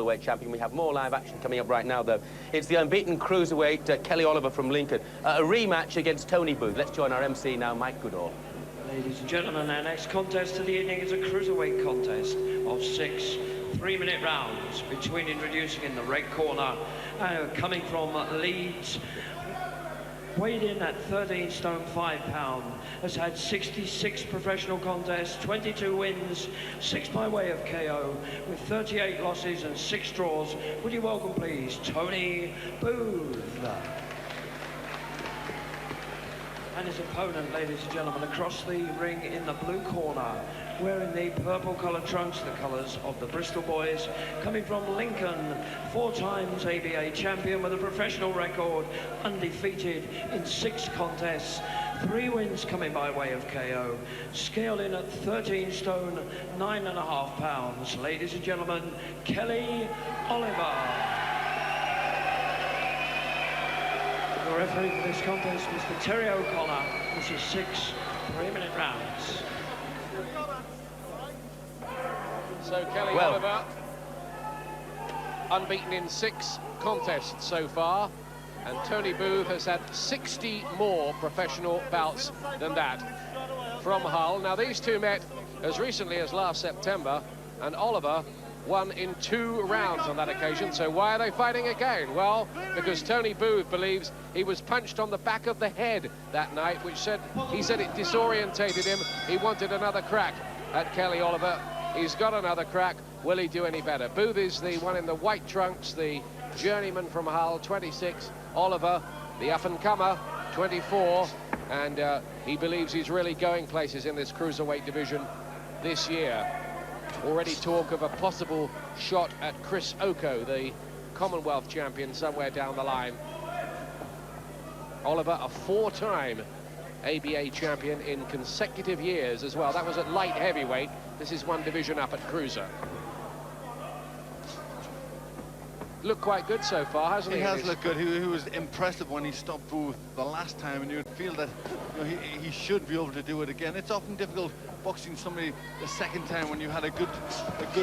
Weight champion. We have more live action coming up right now, though. It's the unbeaten cruiserweight Kelly Oliver from Lincoln. A rematch against Tony Booth. Let's join our MC now, Mike Goodall. Ladies and gentlemen, our next contest of the evening is a cruiserweight contest of 6 3-minute rounds between introducing in the red corner, coming from Leeds, weighed in at 13 stone 5 pound, has had 66 professional contests, 22 wins, 6 by way of KO, with 38 losses and 6 draws. Would you welcome, please, Tony Booth. And his opponent, ladies and gentlemen, across the ring in the blue corner, wearing the purple coloured trunks, the colours of the Bristol boys, coming from Lincoln, 4 times ABA champion with a professional record, undefeated in 6 contests, 3 wins coming by way of KO, scaled in at 13 stone 9.5 pounds. Ladies and gentlemen, Kelly Oliver. The referee for this contest, Mr. Terry O'Connor. This is 6 3-minute rounds. So Kelly Oliver, unbeaten in 6 contests so far, and Tony Booth has had 60 more professional bouts than that from Hull. Now these two met as recently as last September, and Oliver won in 2 rounds on that occasion. So why are they fighting again? Well, because Tony Booth believes he was punched on the back of the head that night, which he said it disorientated him. He wanted another crack at Kelly Oliver. He's got another crack. Will he do any better? Booth is the one in the white trunks, the journeyman from Hull, 26. Oliver, the up-and-comer, 24. And he believes he's really going places in this cruiserweight division this year. Already talk of a possible shot at Chris Oko, the Commonwealth champion, somewhere down the line. Oliver, a 4-time ABA champion in consecutive years as well. That was at light heavyweight. This is 1 division up at cruiser. Looked quite good so far, hasn't he? He has looked good. He was impressive when he stopped Booth the last time, and you would feel that he should be able to do it again. It's often difficult boxing somebody the second time when you had a good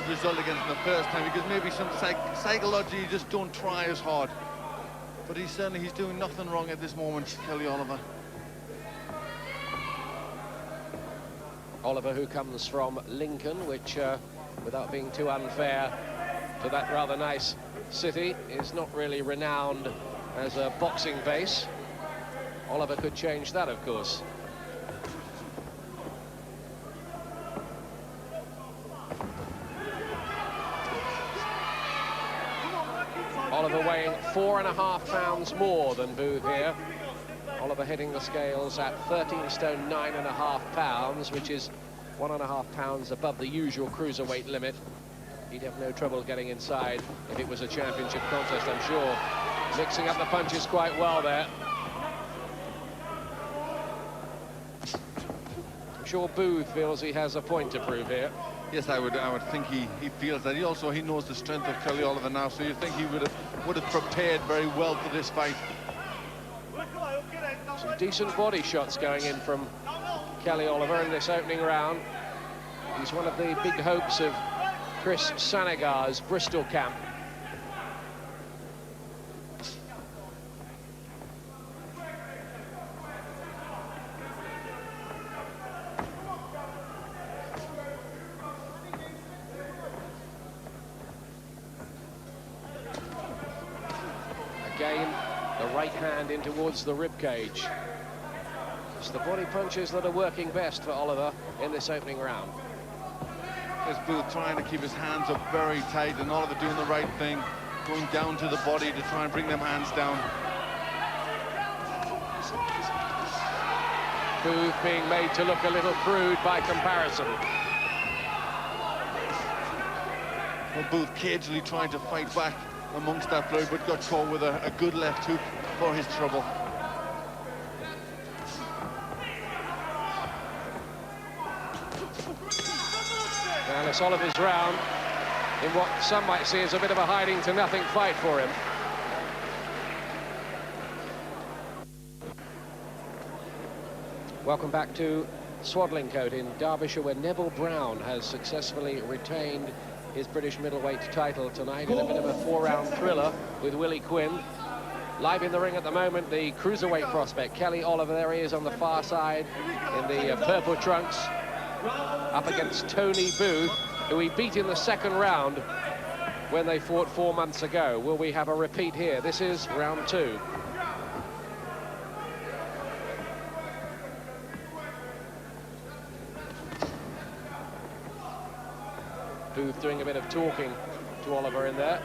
result against them the first time, because maybe some psychologically you just don't try as hard. But he's doing nothing wrong at this moment, Kelly Oliver. Oliver, who comes from Lincoln, which, without being too unfair to that rather nice city, is not really renowned as a boxing base. Oliver could change that, of course. Oliver weighing 4.5 pounds more than Booth here. Oliver hitting the scales at 13 stone 9.5 pounds, which is 1.5 pounds above the usual cruiserweight limit. He'd have no trouble getting inside if it was a championship contest, I'm sure. Mixing up the punches quite well there. I'm sure Booth feels he has a point to prove here. Yes, I would think he feels that. He knows the strength of Kelly Oliver now, so you think he would have prepared very well for this fight. Some decent body shots going in from Kelly Oliver in this opening round. He's one of the big hopes of Chris Sanagar's Bristol camp. Again, the right hand in towards the rib cage. It's the body punches that are working best for Oliver in this opening round. There's Booth trying to keep his hands up very tight, and Oliver doing the right thing, going down to the body to try and bring them hands down. Booth being made to look a little crude by comparison. Well, Booth cagily trying to fight back amongst that flurry, but got caught with a good left hook for his trouble. Well, it's Oliver's round in what some might see as a bit of a hiding-to-nothing fight for him. Welcome back to Swindlecote in Derbyshire, where Neville Brown has successfully retained his British middleweight title tonight in a bit of a 4-round thriller with Willie Quinn. Live in the ring at the moment, the cruiserweight prospect, Kelly Oliver. There he is on the far side in the purple trunks, up against Tony Booth, who he beat in the second round when they fought 4 months ago. Will we have a repeat here? This is round 2. Booth doing a bit of talking to Oliver in there.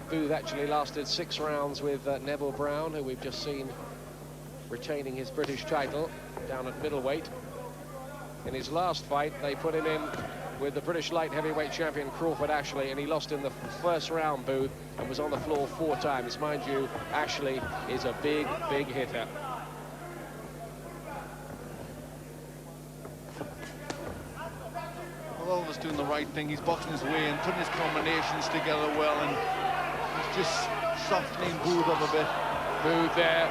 Booth actually lasted 6 rounds with Neville Brown, who we've just seen retaining his British title down at middleweight. In his last fight, they put him in with the British light heavyweight champion Crawford Ashley, and he lost in the first round, Booth, and was on the floor 4 times. Mind you, Ashley is a big, big hitter. Oliver's doing the right thing. He's boxing his way and putting his combinations together well, and he's just softening Booth up a bit. Booth there,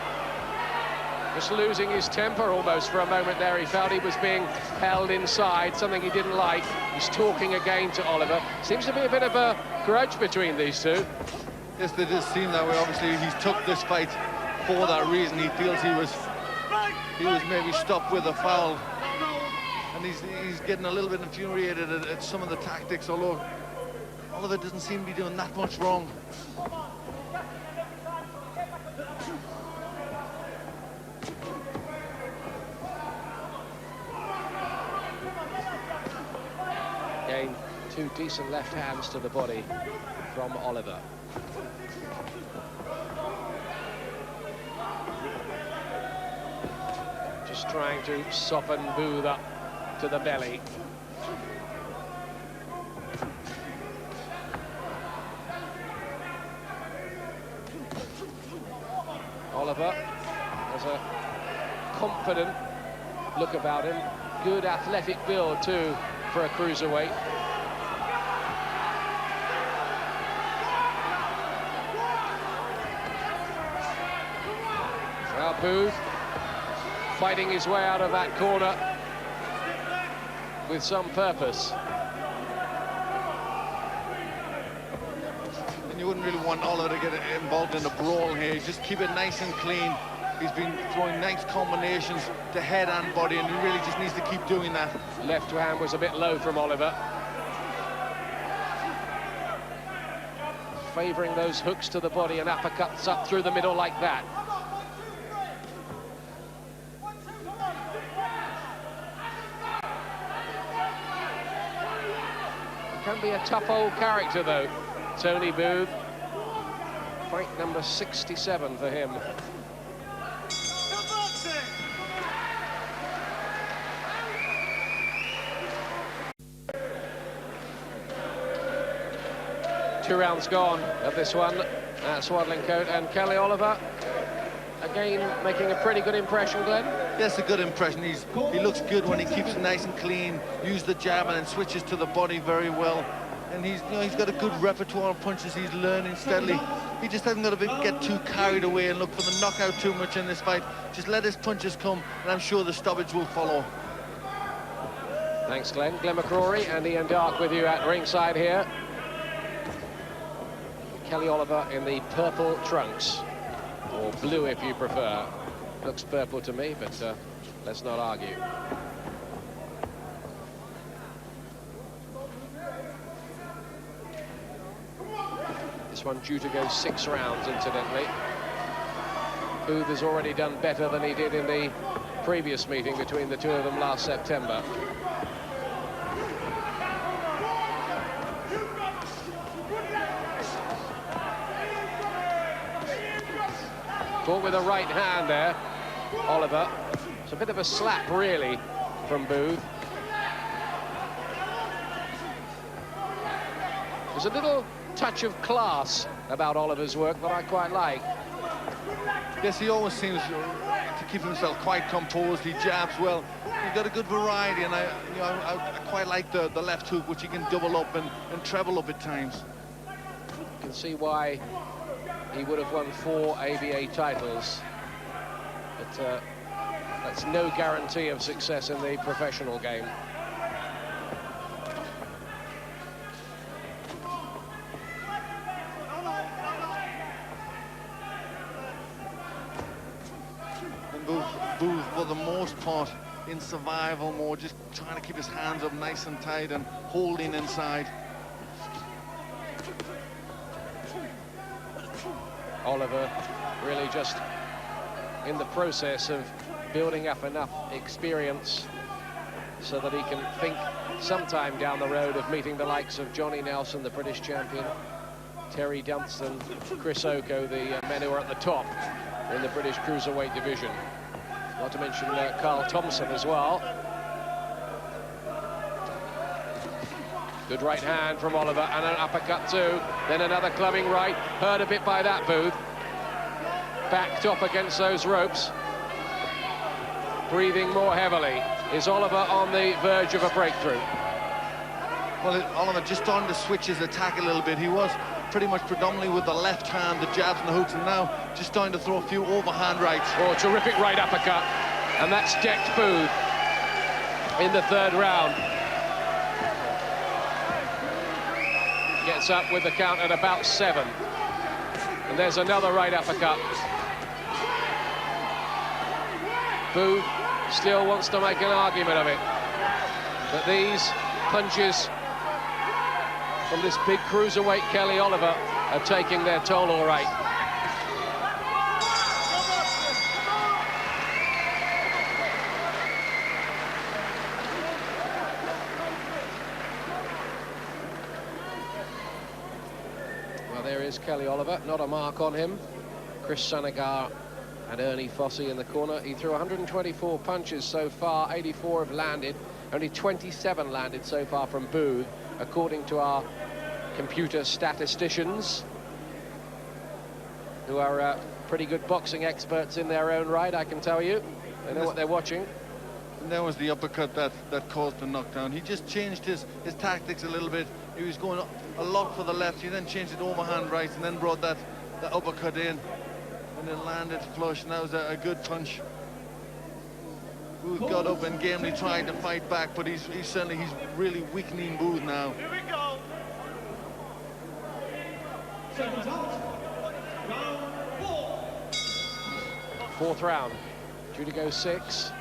just losing his temper almost for a moment there. He felt he was being held inside, something he didn't like. He's talking again to Oliver. Seems to be a bit of a grudge between these two. Yes, they just seem that way. Obviously, he's took this fight for that reason. He feels he was maybe stopped with a foul. And he's getting a little bit infuriated at some of the tactics, although Oliver doesn't seem to be doing that much wrong. Again, 2 decent left hands to the body from Oliver. Just trying to soften Booth up to the belly. Oliver has a confident look about him. Good athletic build too for a cruiserweight. Well, Booth fighting his way out of that corner with some purpose. And you wouldn't really want Oliver to get involved in a brawl here. Just keep it nice and clean. He's been throwing nice combinations to head and body, and he really just needs to keep doing that. Left hand was a bit low from Oliver. Favouring those hooks to the body and uppercuts up through the middle like that. Can be a tough old character, though, Tony Booth. Fight number 67 for him. Two rounds gone of this one at Swindlecote, and Kelly Oliver again making a pretty good impression, Glenn. Yes, a good impression. He looks good when he keeps it nice and clean, use the jab and then switches to the body very well. And he's got a good repertoire of punches. He's learning steadily. He just hasn't got to get too carried away and look for the knockout too much in this fight. Just let his punches come, and I'm sure the stoppage will follow. Thanks, Glenn. Glenn McCrory and Ian Dark with you at ringside here. Kelly Oliver in the purple trunks, or blue if you prefer. Looks purple to me, but let's not argue. This one due to go 6 rounds, incidentally. Booth has already done better than he did in the previous meeting between the two of them last September. Caught with a right hand there, Oliver. It's a bit of a slap, really, from Booth. There's a little touch of class about Oliver's work that I quite like. Yes, he always seems to keep himself quite composed. He jabs well. He's got a good variety, and I quite like the left hook, which he can double up and treble up at times. You can see why he would have won 4 ABA titles. But That's no guarantee of success in the professional game. And Booth, for the most part, in survival mode, just trying to keep his hands up nice and tight and holding inside. Oliver really just in the process of building up enough experience so that he can think sometime down the road of meeting the likes of Johnny Nelson, the British champion, Terry Dunstan, Chris Oko, the men who are at the top in the British cruiserweight division. Not to mention Carl Thompson as well. Good right hand from Oliver, and an uppercut too. Then another clubbing right. Hurt a bit by that, Booth. Backed up against those ropes. Breathing more heavily. Is Oliver on the verge of a breakthrough? Well, Oliver just starting to switch his attack a little bit. He was pretty much predominantly with the left hand, the jabs and the hooks, and now just starting to throw a few overhand rights. Oh, terrific right uppercut. And that's decked Booth in the third round. Gets up with the count at about 7. And there's another right uppercut. Booth still wants to make an argument of it. But these punches from this big cruiserweight Kelly Oliver are taking their toll all right. Well, there is Kelly Oliver, not a mark on him. Chris Sanagar and Ernie Fossey in the corner. He threw 124 punches so far, 84 have landed. Only 27 landed so far from Booth, according to our computer statisticians, who are pretty good boxing experts in their own right, I can tell you. They know what they're watching. And there was the uppercut that caused the knockdown. He just changed his tactics a little bit. He was going a lot for the left. He then changed it overhand right and then brought that uppercut in. And then landed flush, and that was a good punch. Booth got up and gamely tried to fight back, but he's really weakening Booth now. Here we go. Seconds out. Round 4. 4th round, due to go 6.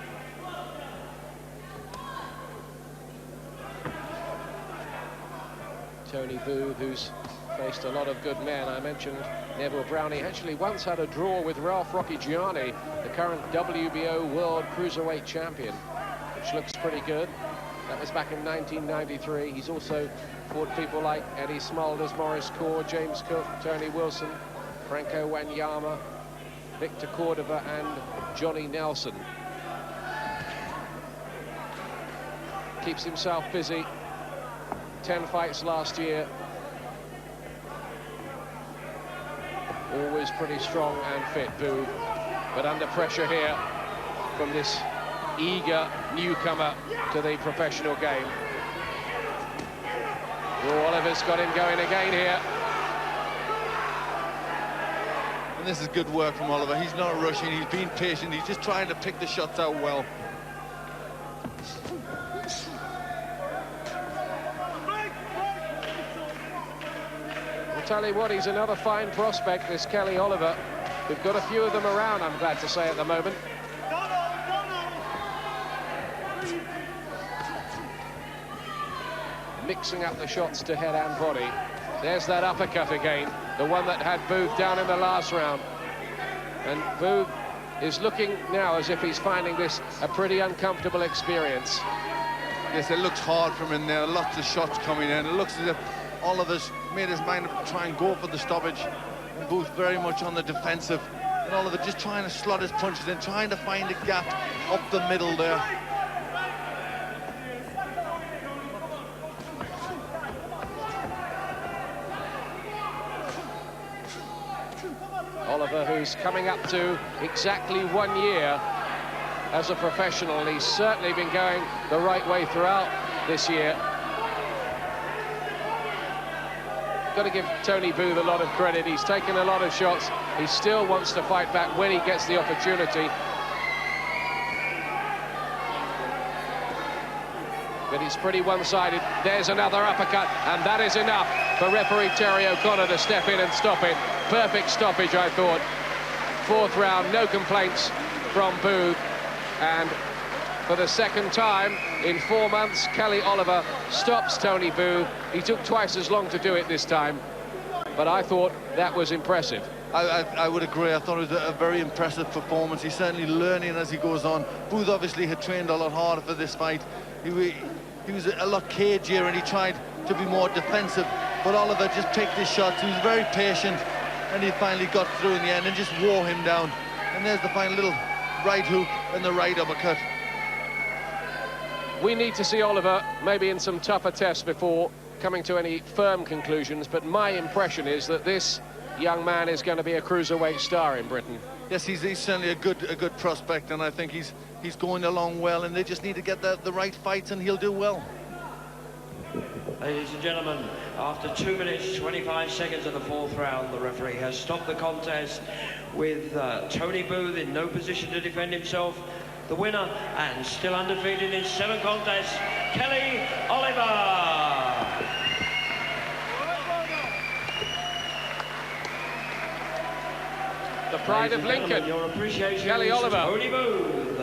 Tony Booth, who's faced a lot of good men. I mentioned Neville Brownie actually once had a draw with Ralph Rocky Gianni, the current WBO World Cruiserweight Champion, which looks pretty good. That was back in 1993. He's also fought people like Eddie Smulders, Morris Core, James Cook, Tony Wilson, Franco Wanyama, Victor Cordova and Johnny Nelson. Keeps himself busy. 10 fights last year. Always pretty strong and fit, Booth, but under pressure here from this eager newcomer to the professional game. Oh, Oliver's got him going again here. And this is good work from Oliver. He's not rushing, he's being patient, he's just trying to pick the shots out well. Tell you what, he's another fine prospect, this Kelly Oliver. We've got a few of them around, I'm glad to say, at the moment. Mixing up the shots to head and body. There's that uppercut again, the one that had Booth down in the last round. And Booth is looking now as if he's finding this a pretty uncomfortable experience. Yes, it looks hard from in there, lots of shots coming in. It looks as if Oliver's made his mind up to try and go for the stoppage, and Booth very much on the defensive, and Oliver just trying to slot his punches in, trying to find a gap up the middle there. Oliver, who's coming up to exactly 1 year as a professional. He's certainly been going the right way throughout this year. Got to give Tony Booth a lot of credit. He's taken a lot of shots. He still wants to fight back when he gets the opportunity. but it's pretty one-sided. There's another uppercut, and that is enough for referee Terry O'Connor to step in and stop it. Perfect stoppage, I thought. Fourth round, no complaints from Booth, and for the second time in 4 months, Kelly Oliver stops Tony Booth. He took twice as long to do it this time, but I thought that was impressive. I would agree. I thought it was a very impressive performance. He's certainly learning as he goes on. Booth obviously had trained a lot harder for this fight. He was a lot cagier and he tried to be more defensive, but Oliver just picked his shots. He was very patient, and he finally got through in the end and just wore him down. And there's the final little right hook and the right uppercut. We need to see Oliver maybe in some tougher tests before coming to any firm conclusions, but my impression is that this young man is going to be a cruiserweight star in Britain. Yes, he's certainly a good prospect, and I think he's going along well, and they just need to get the right fights, and he'll do well. Ladies and gentlemen, after 2 minutes 25 seconds of the fourth round, the referee has stopped the contest with Tony Booth in no position to defend himself. The winner, and still undefeated in 7 contests, Kelly Oliver. The pride of Lincoln, your appreciation Kelly Oliver. Tony Booth.